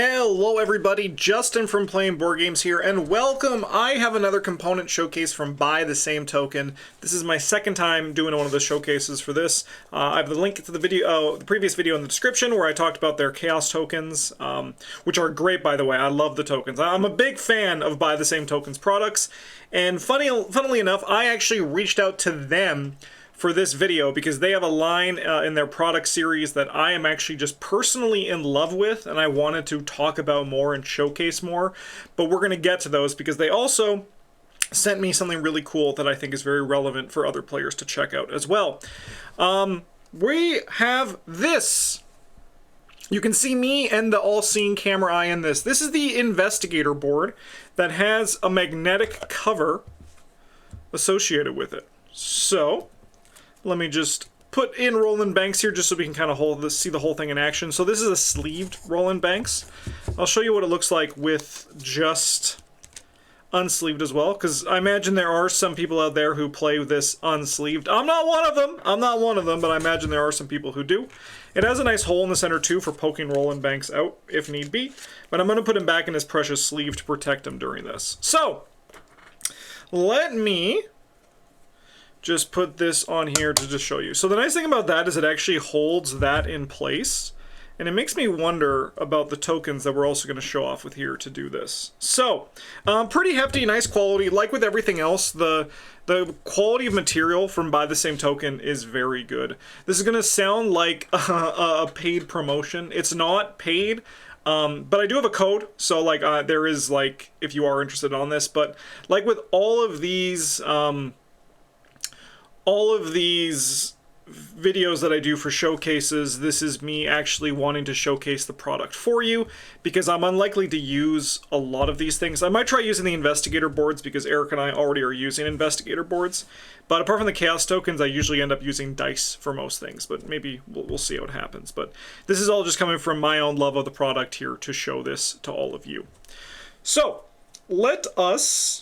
Hello everybody, Justin from Playing Board Games here, and welcome! I have another component showcase from Buy the Same Token. This is my second time doing one of the showcases for this. I have the link to the video, the previous video in the description where I talked about their Chaos tokens, which are great by the way. I love the tokens. I'm a big fan of Buy the Same Tokens products, and funnily enough, I actually reached out to them for this video because they have a line in their product series that I am actually just personally in love with, and I wanted to talk about more and showcase more, but we're going to get to those because they also sent me something really cool that I think is very relevant for other players to check out as well. We have this. You can see me and the all-seeing camera eye in this. This is the Investigator board that has a magnetic cover associated with it. So let me just put in Roland Banks here just so we can kind of see the whole thing in action. So this is a sleeved Roland Banks. I'll show you what it looks like with just unsleeved as well, because I imagine there are some people out there who play this unsleeved. I'm not one of them, but I imagine there are some people who do. It has a nice hole in the center too for poking Roland Banks out if need be, but I'm going to put him back in his precious sleeve to protect him during this. So let me just put this on here to just show you. So the nice thing about that is it actually holds that in place, and it makes me wonder about the tokens that we're also going to show off with here to do this. So pretty hefty, nice quality. Like with everything else, the quality of material from Buy the Same Token is very good. This is going to sound like a paid promotion. It's not paid, but I do have a code, so like there is, like, if you are interested on this, but like with all of these videos that I do for showcases, this is me actually wanting to showcase the product for you because I'm unlikely to use a lot of these things. I might try using the Investigator boards because Eric and I already are using Investigator boards, but apart from the Chaos tokens, I usually end up using dice for most things, but maybe we'll see how it happens. But this is all just coming from my own love of the product here to show this to all of you. So let us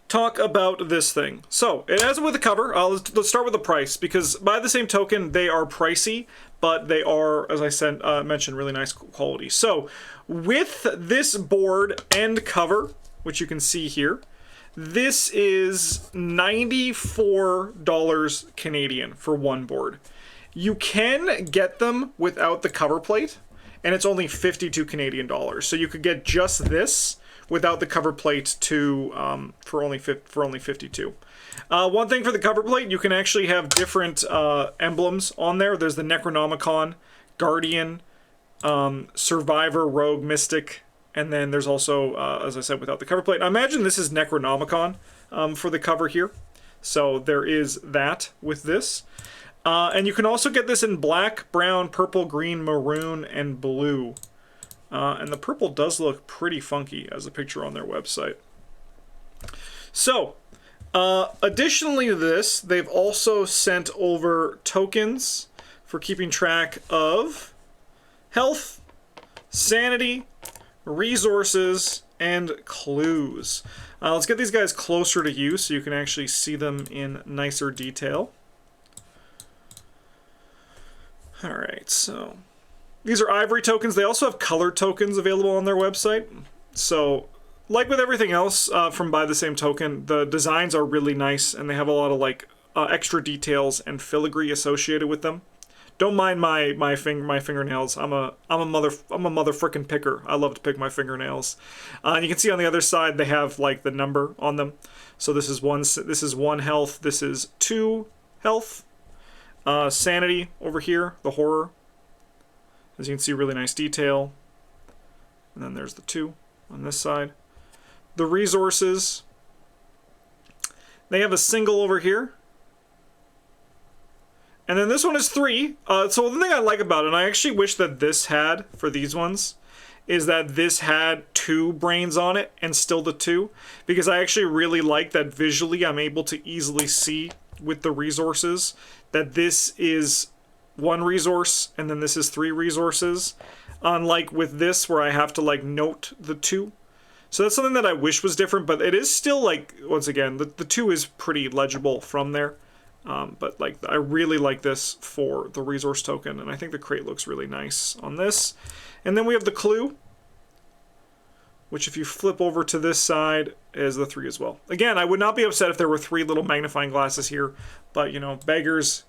talk about this thing. So it has it with a cover. Let's start with the price, because Buy the Same Token, they are pricey, but they are, as I said, mentioned, really nice quality. So with this board and cover, which you can see here, this is $94 Canadian for one board. You can get them without the cover plate, and it's only 52 Canadian dollars. So you could get just this without the cover plate for only 52. One thing for the cover plate, you can actually have different emblems on there. There's the Necronomicon, Guardian, Survivor, Rogue, Mystic, and then there's also, as I said, without the cover plate. I imagine this is Necronomicon for the cover here. So there is that with this. And you can also get this in black, brown, purple, green, maroon, and blue. And the purple does look pretty funky as a picture on their website. So, additionally to this, they've also sent over tokens for keeping track of health, sanity, resources, and clues. Let's get these guys closer to you so you can actually see them in nicer detail. Alright, so these are Ivory tokens. They also have colored tokens available on their website. So, like with everything else from Buy the Same Token, the designs are really nice, and they have a lot of like extra details and filigree associated with them. Don't mind my fingernails. I'm a mother frickin' picker. I love to pick my fingernails. And you can see on the other side they have like the number on them. So this is one health. This is 2 health. Sanity over here, the horror. As you can see, really nice detail. And then there's the 2 on this side. The resources, they have a single over here. And then this one is 3. So the thing I like about it, and I actually wish that this had, for these ones, is that this had 2 brains on it and still the 2. Because I actually really like that visually I'm able to easily see with the resources that this is 1 resource, and then this is 3 resources, unlike with this where I have to like note the 2. So that's something that I wish was different, but it is still like, once again, the 2 is pretty legible from there. But like, I really like this for the resource token, and I think the crate looks really nice on this. And then we have the clue, which if you flip over to this side is the 3 as well. Again, I would not be upset if there were 3 little magnifying glasses here, but you know, beggars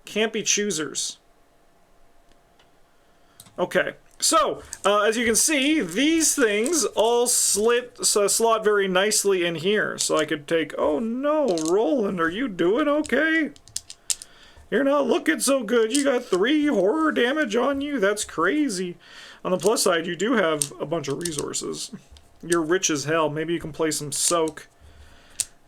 can't be choosers. Okay, so as you can see, these things all slot very nicely in here. So I could take, oh no, Roland, are you doing okay? You're not looking so good. You got 3 horror damage on you. That's crazy. On the plus side, you do have a bunch of resources. You're rich as hell. Maybe you can play some soak.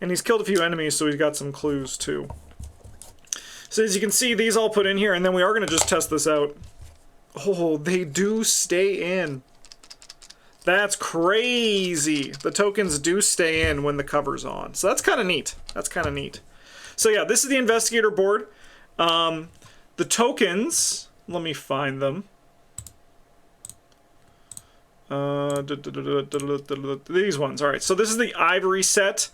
And he's killed a few enemies, so he's got some clues too. So as you can see, these all put in here, and then we are going to just test this out. Oh, they do stay in. That's crazy. The tokens do stay in when the cover's on. So that's kind of neat. That's kind of neat. So yeah, this is the investigator board. The tokens, let me find them. These ones. All right, so this is the Ivory set.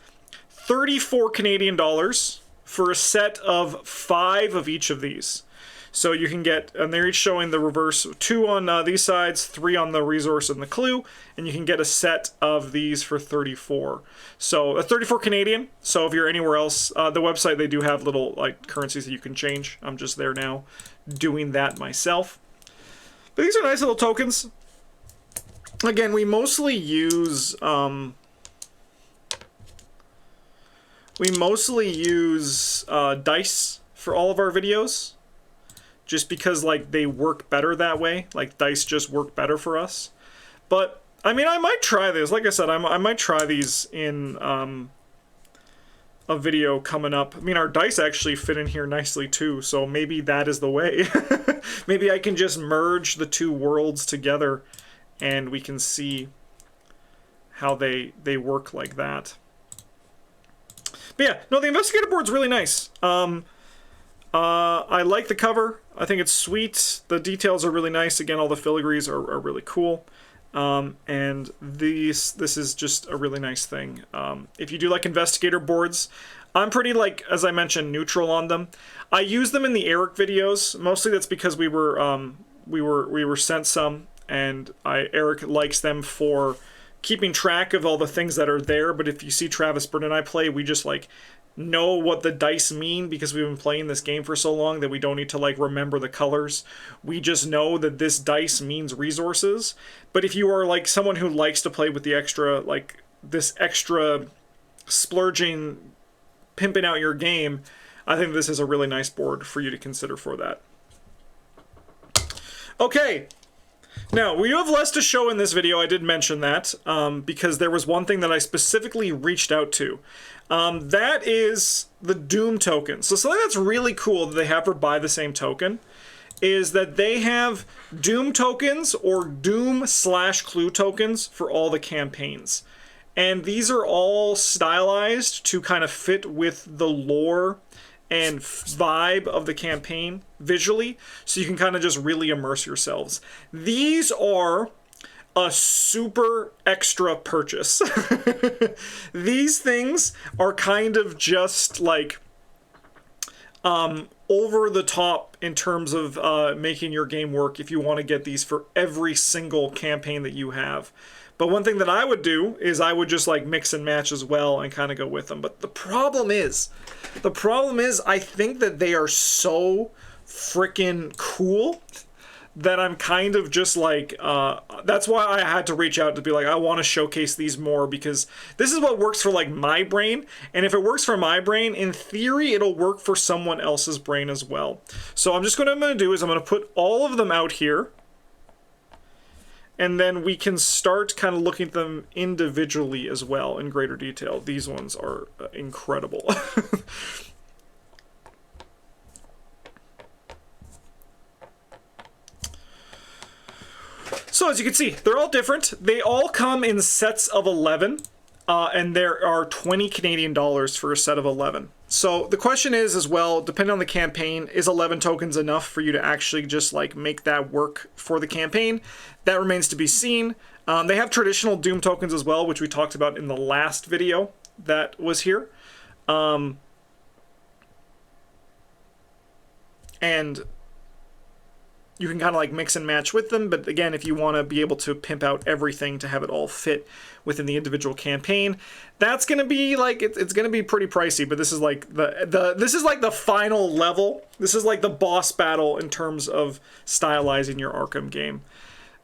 34 Canadian dollars for a set of 5 of each of these. So you can get, and they're each showing the reverse, 2 on these sides, 3 on the resource and the clue, and you can get a set of these for 34. So 34 Canadian. So if you're anywhere else, the website, they do have little like currencies that you can change. I'm just there now doing that myself. But these are nice little tokens. Again, we mostly use dice for all of our videos, just because like they work better that way. Like dice just work better for us. But I mean, I might try this. Like I said, I might try these in a video coming up. I mean, our dice actually fit in here nicely too, so maybe that is the way. Maybe I can just merge the 2 worlds together and we can see how they work like that. But yeah, no, the investigator board's really nice. I like the cover. I think it's sweet. The details are really nice. Again, all the filigrees are really cool. And this is just a really nice thing. If you do like investigator boards, I'm pretty, like, as I mentioned, neutral on them. I use them in the Eric videos. Mostly that's because we were sent some, and Eric likes them for keeping track of all the things that are there. But if you see Travis, Bert, and I play, we just like know what the dice mean because we've been playing this game for so long that we don't need to like remember the colors. We just know that this dice means resources. But if you are like someone who likes to play with the extra, like this extra splurging, pimping out your game, I think this is a really nice board for you to consider for that. Okay. Now, we have less to show in this video. I did mention that because there was one thing that I specifically reached out to. That is the Doom token. So something that's really cool that they have for buy the same token is that they have Doom tokens or Doom/Clue tokens for all the campaigns. And these are all stylized to kind of fit with the lore and vibe of the campaign visually, so you can kind of just really immerse yourselves. These are a super extra purchase. These things are kind of just like over the top in terms of making your game work if you want to get these for every single campaign that you have. But one thing that I would do is I would just like mix and match as well and kind of go with them. But the problem is I think that they are so freaking cool that I'm kind of just like, that's why I had to reach out to be like, I want to showcase these more because this is what works for like my brain. And if it works for my brain, in theory, it'll work for someone else's brain as well. So what I'm going to do is I'm going to put all of them out here. And then we can start kind of looking at them individually as well in greater detail. These ones are incredible. So as you can see, they're all different. They all come in sets of 11. And there are 20 Canadian dollars for a set of 11. So the question is as well, depending on the campaign, is 11 tokens enough for you to actually just like make that work for the campaign? That remains to be seen. They have traditional Doom tokens as well, which we talked about in the last video that was here. and you can kind of like mix and match with them. But again, if you want to be able to pimp out everything to have it all fit within the individual campaign, that's going to be like, it's going to be pretty pricey. But this is like this is like the final level. This is like the boss battle in terms of stylizing your Arkham game.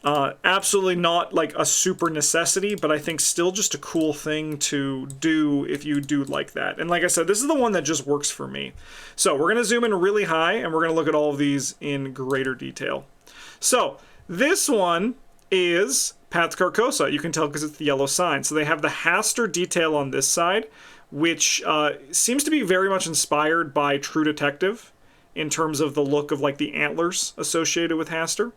Absolutely not like a super necessity, but I think still just a cool thing to do if you do like that. And like I said, this is the one that just works for me. So we're going to zoom in really high, and we're going to look at all of these in greater detail. So this one is Path Carcosa. You can tell because it's the yellow sign. So they have the Haster detail on this side, which seems to be very much inspired by True Detective in terms of the look of like the antlers associated with Haster.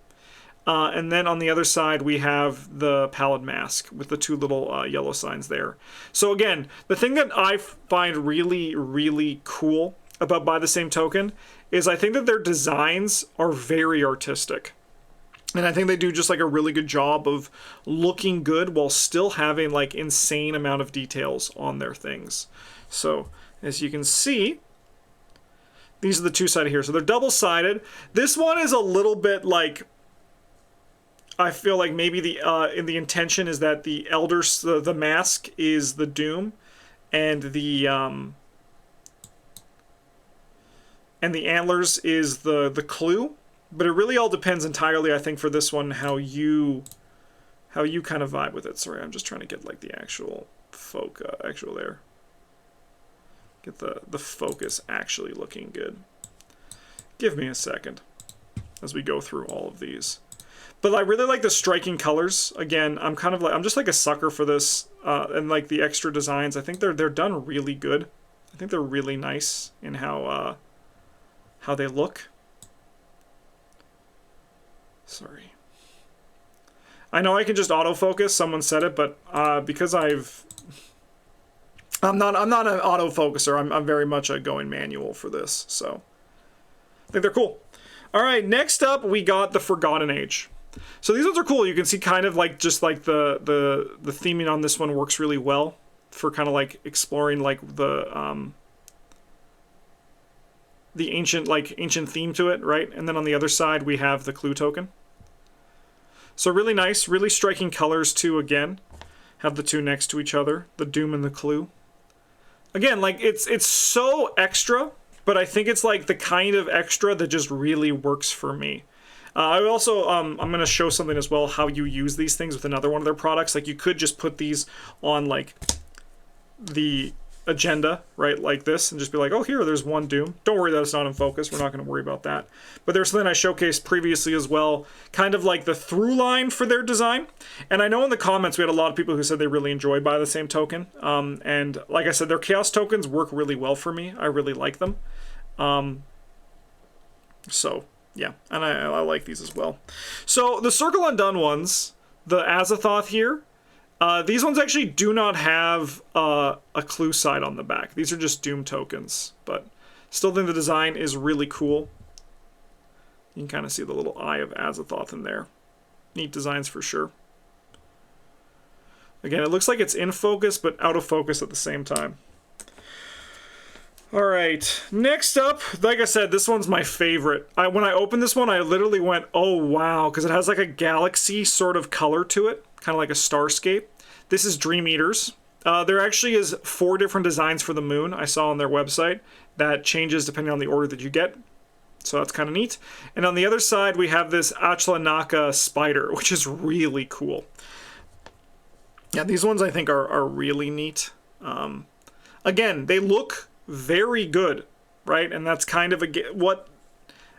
And then on the other side, we have the Pallid Mask with the two little yellow signs there. So again, the thing that I find really, really cool about By the Same Token is I think that their designs are very artistic. And I think they do just like a really good job of looking good while still having like insane amount of details on their things. So as you can see, these are the two-sided here. So they're double-sided. This one is a little bit like, I feel like maybe the intention is that the elders, the mask is the Doom, and the antlers is the clue. But it really all depends entirely, I think, for this one how you kind of vibe with it. Sorry, I'm just trying to get like the actual actual there. Get the focus actually looking good. Give me a second as we go through all of these. But I really like the striking colors. Again, I'm just like a sucker for this, and like the extra designs. I think they're done really good. I think they're really nice in how they look. Sorry. I know I can just autofocus. Someone said it, but because I'm not an autofocuser. I'm very much a going manual for this. So I think they're cool. All right, next up we got the Forgotten Age. So these ones are cool. You can see kind of like just like the theming on this one works really well for kind of like exploring like the ancient theme to it, right? And then on the other side we have the clue token. So really nice, really striking colors too. Again, have the two next to each other, the Doom and the clue. Again, like it's so extra, but I think it's like the kind of extra that just really works for me. I also, I'm going to show something as well, how you use these things with another one of their products. Like you could just put these on like the agenda, right, like this, and just be like, oh, there's one Doom. Don't worry that it's not in focus. We're not going to worry about that. But there's something I showcased previously as well, kind of like the through line for their design. And I know in the comments we had a lot of people who said they really enjoyed By the Same Token. And like I said, their Chaos tokens work really well for me. I really like them. So yeah, and I like these as well. So the Circle Undone ones, the Azathoth here, these ones actually do not have a clue side on the back. These are just Doom tokens, but still think the design is really cool. You can kind of see the little eye of Azathoth in there. Neat designs for sure. Again, it looks like it's in focus, but out of focus at the same time. All right, next up, like I said, this one's my favorite. When I opened this one, I literally went, oh wow, because it has like a galaxy sort of color to it, kind of like a starscape. This is Dream Eaters. There actually is 4 different designs for the moon I saw on their website that changes depending on the order that you get. So that's kind of neat. And on the other side, we have this Achlanaka spider, which is really cool. Yeah, these ones I think are really neat. Again, they look very good, right? And that's kind of what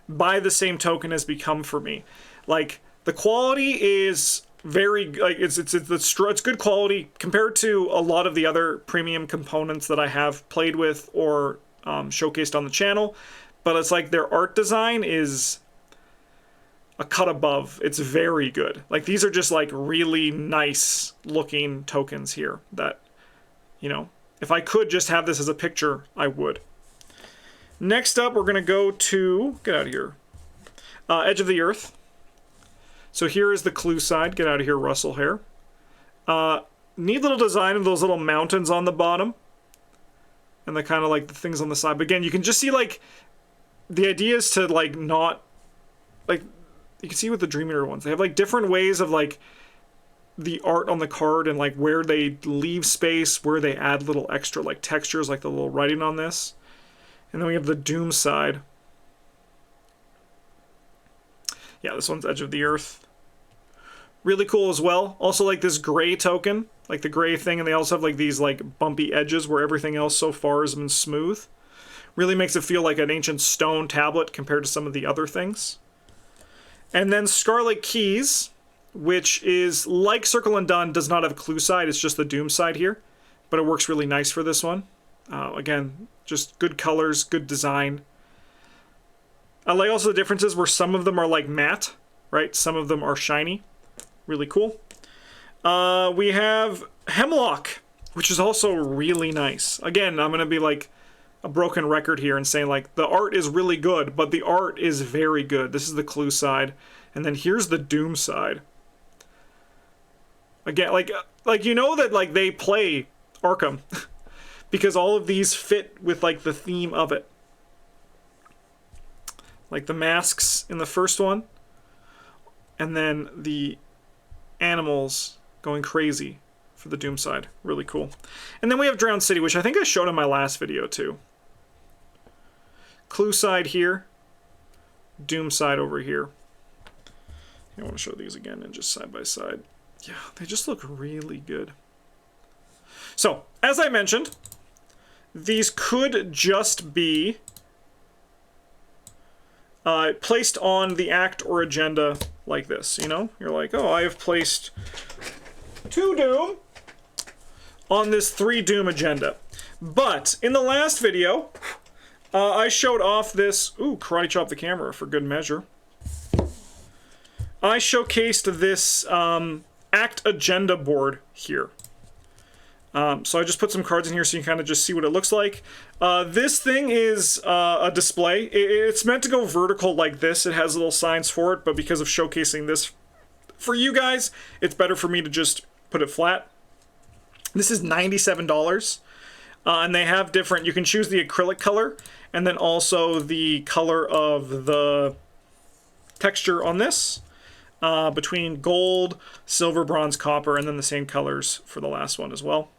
By the Same Token has become for me. Like the quality is very like it's good quality compared to a lot of the other premium components that I have played with or showcased on the channel. But it's like their art design is a cut above. It's very good. Like these are just like really nice looking tokens here that, you know, if I could just have this as a picture, I would. Next up, we're going to go to, get out of here, Edge of the Earth. So here is the clue side. Get out of here, Russell Hare. Neat little design of those little mountains on the bottom. And the kind of like the things on the side. But again, you can just see like the idea is to like not like, you can see with the Dream Eater ones, they have like different ways of like the art on the card and like where they leave space, where they add little extra like textures, like the little writing on this. And then we have the Doom side. Yeah, this one's Edge of the Earth. Really cool as well. Also like this gray token, like the gray thing, and they also have like these like bumpy edges where everything else so far has been smooth. Really makes it feel like an ancient stone tablet compared to some of the other things. And then Scarlet Keys, which is like Circle and Done, does not have clue side, it's just the Doom side here. But it works really nice for this one. Again, just good colors, good design. I like also the differences where some of them are like matte, right? Some of them are shiny. Really cool. We have Hemlock, which is also really nice. Again, I'm going to be like a broken record here and saying like the art is really good, but the art is very good. This is the clue side. And then here's the Doom side. Again, like you know that like they play Arkham because all of these fit with like the theme of it. Like the masks in the first one, and then the animals going crazy for the Doom side. Really cool. And then we have Drowned City, which I think I showed in my last video too. Clue side here, Doom side over here. I want to show these again and just side by side. Yeah, they just look really good. So, as I mentioned, these could just be placed on the act or agenda like this, you know? You're like, oh, I have placed 2 Doom on this 3 Doom agenda. But in the last video, I showed off this... Ooh, karate chop the camera for good measure. I showcased this act agenda board here. So I just put some cards in here so you can kind of just see what it looks like. This thing is a display. It's meant to go vertical like this. It has little signs for it, but because of showcasing this for you guys, it's better for me to just put it flat. This is $97. And they have different... You can choose the acrylic color, and then also the color of the texture on this. Between gold, silver, bronze, copper, and then the same colors for the last one as well.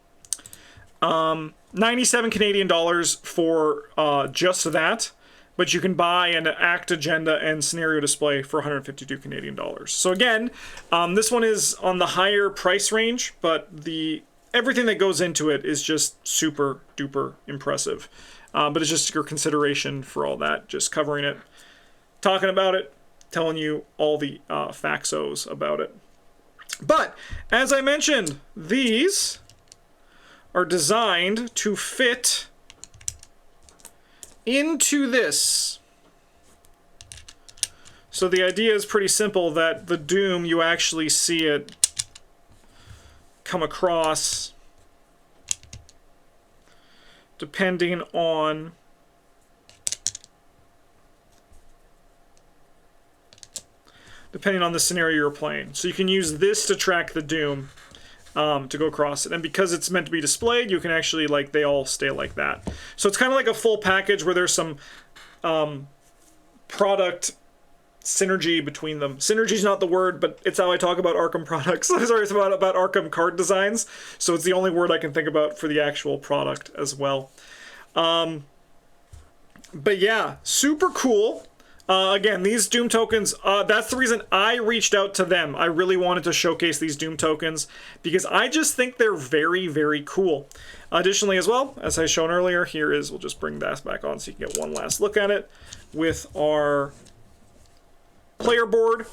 97 Canadian dollars for just that, but you can buy an act agenda and scenario display for 152 Canadian dollars. So again, this one is on the higher price range, but everything that goes into it is just super duper impressive. But it's just your consideration for all that, just covering it, talking about it, telling you all the facts about it. But, as I mentioned, these are designed to fit into this. So the idea is pretty simple, that the Doom, you actually see it come across depending on the scenario you're playing. So you can use this to track the Doom to go across it. And because it's meant to be displayed, you can actually, like, they all stay like that. So it's kind of like a full package where there's some product synergy between them. Synergy's not the word, but it's how I talk about Arkham products. Sorry, it's about Arkham card designs. So it's the only word I can think about for the actual product as well. But yeah, super cool. Again, these Doom tokens, that's the reason I reached out to them. I really wanted to showcase these Doom tokens because I just think they're very, very cool. Additionally as well, as I shown earlier, here is, we'll just bring that back on so you can get one last look at it, with our player board,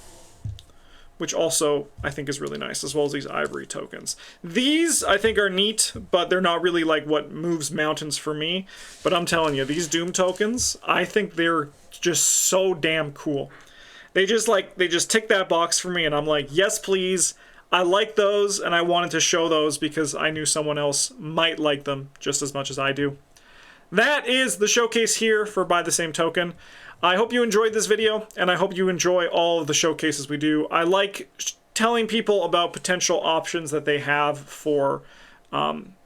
which also I think is really nice, as well as these Ivory tokens. These I think are neat, but they're not really like what moves mountains for me. But I'm telling you, these Doom tokens, I think they're just so damn cool. They just tick that box for me, and I'm like, yes please, I like those, and I wanted to show those because I knew someone else might like them just as much as I do. That is the showcase here for Buy the Same Token. I hope you enjoyed this video, and I hope you enjoy all of the showcases we do. I like telling people about potential options that they have for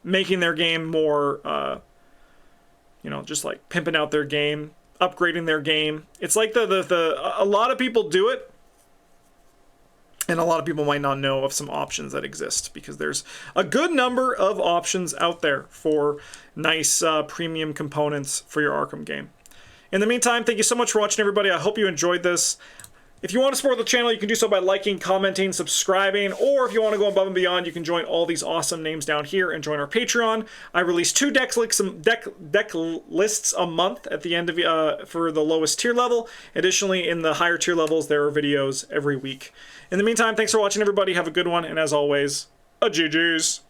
making their game more, you know, just like pimping out their game. upgrading their game. It's like a lot of people do it, and a lot of people might not know of some options that exist, because there's a good number of options out there for nice premium components for your Arkham game. In the meantime, thank you so much for watching, everybody. I hope you enjoyed this. If you want to support the channel, you can do so by liking, commenting, subscribing, or if you want to go above and beyond, you can join all these awesome names down here and join our Patreon. I release 2 deck lists a month at the end of for the lowest tier level. Additionally, in the higher tier levels, there are videos every week. In the meantime, thanks for watching, everybody. Have a good one, and as always, a GG's.